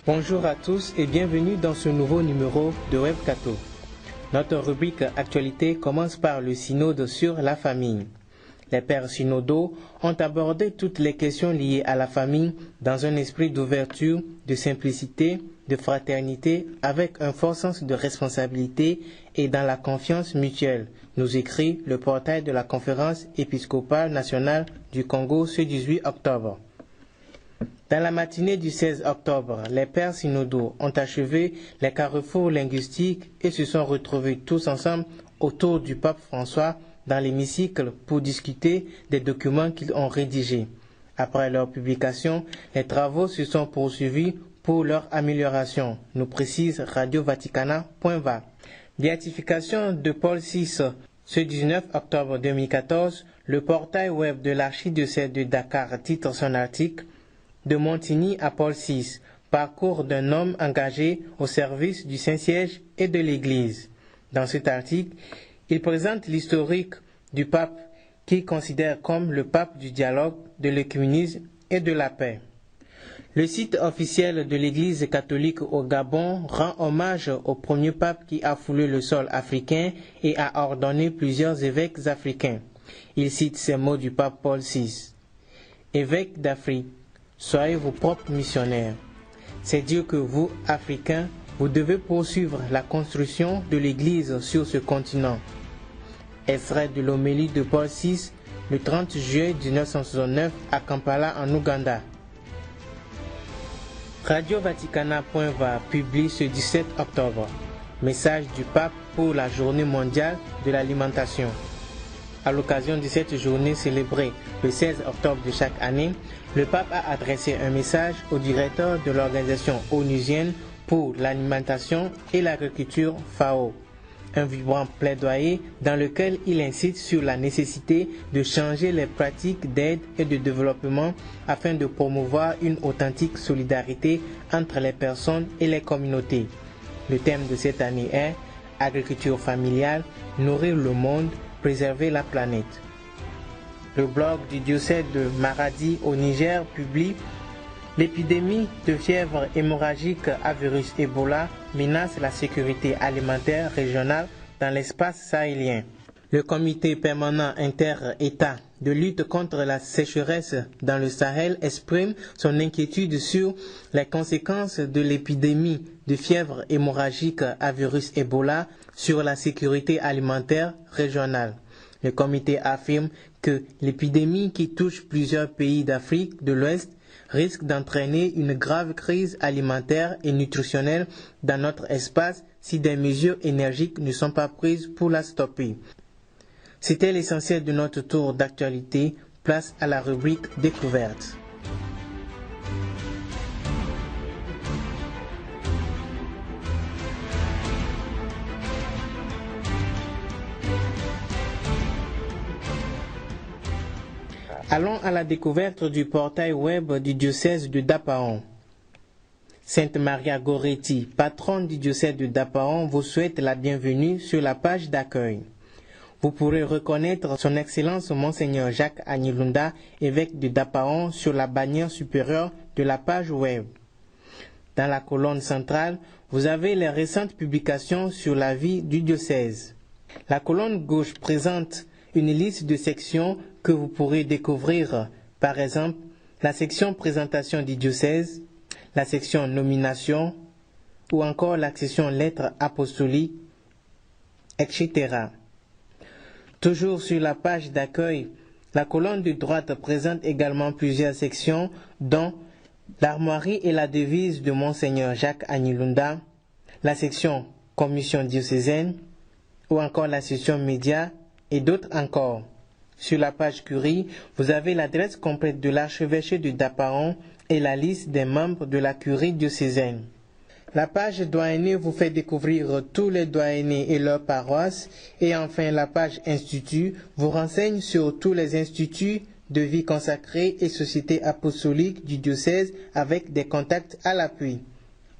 Bonjour à tous et bienvenue dans ce nouveau numéro de Webcato. Notre rubrique Actualité commence par le synode sur la famille. Les pères synodaux ont abordé toutes les questions liées à la famille dans un esprit d'ouverture, de simplicité, de fraternité, avec un fort sens de responsabilité et dans la confiance mutuelle, nous écrit le portail de la Conférence épiscopale nationale du Congo ce 18 octobre. Dans la matinée du 16 octobre, les pères synodaux ont achevé les carrefours linguistiques et se sont retrouvés tous ensemble autour du pape François dans l'hémicycle pour discuter des documents qu'ils ont rédigés. Après leur publication, les travaux se sont poursuivis pour leur amélioration, nous précise radiovaticana.va. Béatification de Paul VI. Ce 19 octobre 2014, le portail web de l'archidiocèse de Dakar titre son article « De Montigny à Paul VI, parcours d'un homme engagé au service du Saint-Siège et de l'Église ». Dans cet article, il présente l'historique du pape qu'il considère comme le pape du dialogue, de l'œcuménisme et de la paix. Le site officiel de l'Église catholique au Gabon rend hommage au premier pape qui a foulé le sol africain et a ordonné plusieurs évêques africains. Il cite ces mots du pape Paul VI. « Évêques d'Afrique, soyez vos propres missionnaires. C'est dire que vous, Africains, vous devez poursuivre la construction de l'Église sur ce continent. » Extrait de l'homélie de Paul VI le 30 juillet 1969 à Kampala en Ouganda. RadioVaticana.va publie ce 17 octobre. Message du pape pour la journée mondiale de l'alimentation. À l'occasion de cette journée célébrée le 16 octobre de chaque année, le pape a adressé un message au directeur de l'organisation onusienne pour l'alimentation et l'agriculture FAO. Un vibrant plaidoyer dans lequel il incite sur la nécessité de changer les pratiques d'aide et de développement afin de promouvoir une authentique solidarité entre les personnes et les communautés. Le thème de cette année est « Agriculture familiale, nourrir le monde, préserver la planète ». Le blog du diocèse de Maradi au Niger publie « L'épidémie de fièvre hémorragique à virus Ebola menace la sécurité alimentaire régionale dans l'espace sahélien. Le comité permanent inter-État de lutte contre la sécheresse dans le Sahel exprime son inquiétude sur les conséquences de l'épidémie de fièvre hémorragique à virus Ebola sur la sécurité alimentaire régionale. Le comité affirme que l'épidémie qui touche plusieurs pays d'Afrique de l'Ouest risque d'entraîner une grave crise alimentaire et nutritionnelle dans notre espace si des mesures énergiques ne sont pas prises pour la stopper. C'était l'essentiel de notre tour d'actualité. Place à la rubrique découverte. Allons à la découverte du portail web du diocèse de Dapaon. Sainte Maria Goretti, patronne du diocèse de Dapaon, vous souhaite la bienvenue sur la page d'accueil. Vous pourrez reconnaître son Excellence Monseigneur Jacques Agnilunda, évêque de Dapaon, sur la bannière supérieure de la page web. Dans la colonne centrale, vous avez les récentes publications sur la vie du diocèse. La colonne gauche présente une liste de sections que vous pourrez découvrir, par exemple la section présentation du diocèse, la section nomination ou encore la section lettres apostoliques, etc. Toujours sur la page d'accueil, la colonne de droite présente également plusieurs sections dont l'armoirie et la devise de Monseigneur Jacques Agnilunda, la section commission diocésaine ou encore la section médias et d'autres encore. Sur la page Curie, vous avez l'adresse complète de l'archevêché de Dapaon et la liste des membres de la Curie diocésaine. La page doyenné vous fait découvrir tous les doyennés et leurs paroisses. Et enfin, la page Institut vous renseigne sur tous les instituts de vie consacrée et sociétés apostoliques du diocèse avec des contacts à l'appui.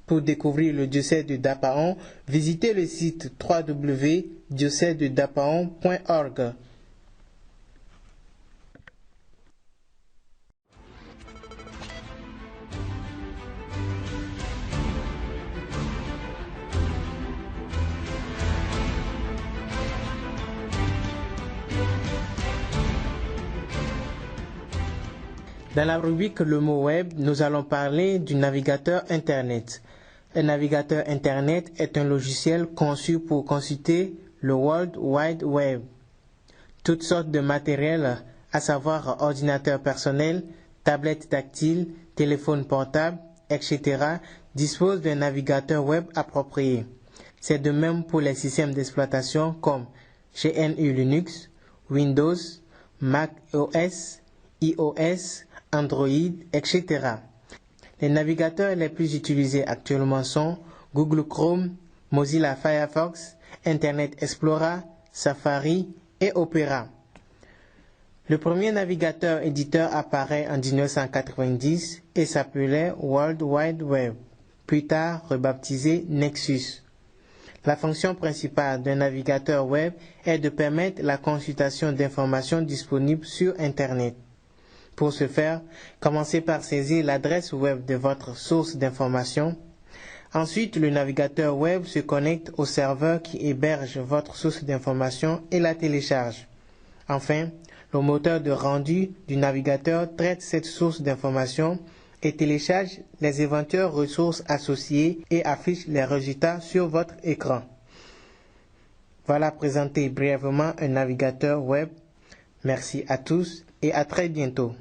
Pour découvrir le diocèse de Dapaon, visitez le site www.diocèsededapaon.org. Dans la rubrique Le mot web, nous allons parler du navigateur Internet. Un navigateur Internet est un logiciel conçu pour consulter le World Wide Web. Toutes sortes de matériel, à savoir ordinateur personnel, tablettes tactiles, téléphone portable, etc., disposent d'un navigateur web approprié. C'est de même pour les systèmes d'exploitation comme GNU Linux, Windows, Mac OS, iOS, Android, etc. Les navigateurs les plus utilisés actuellement sont Google Chrome, Mozilla Firefox, Internet Explorer, Safari et Opera. Le premier navigateur éditeur apparaît en 1990 et s'appelait World Wide Web, plus tard rebaptisé Nexus. La fonction principale d'un navigateur web est de permettre la consultation d'informations disponibles sur Internet. Pour ce faire, commencez par saisir l'adresse web de votre source d'information. Ensuite, le navigateur web se connecte au serveur qui héberge votre source d'information et la télécharge. Enfin, le moteur de rendu du navigateur traite cette source d'information et télécharge les éventuelles ressources associées et affiche les résultats sur votre écran. Voilà présenté brièvement un navigateur web. Merci à tous et à très bientôt.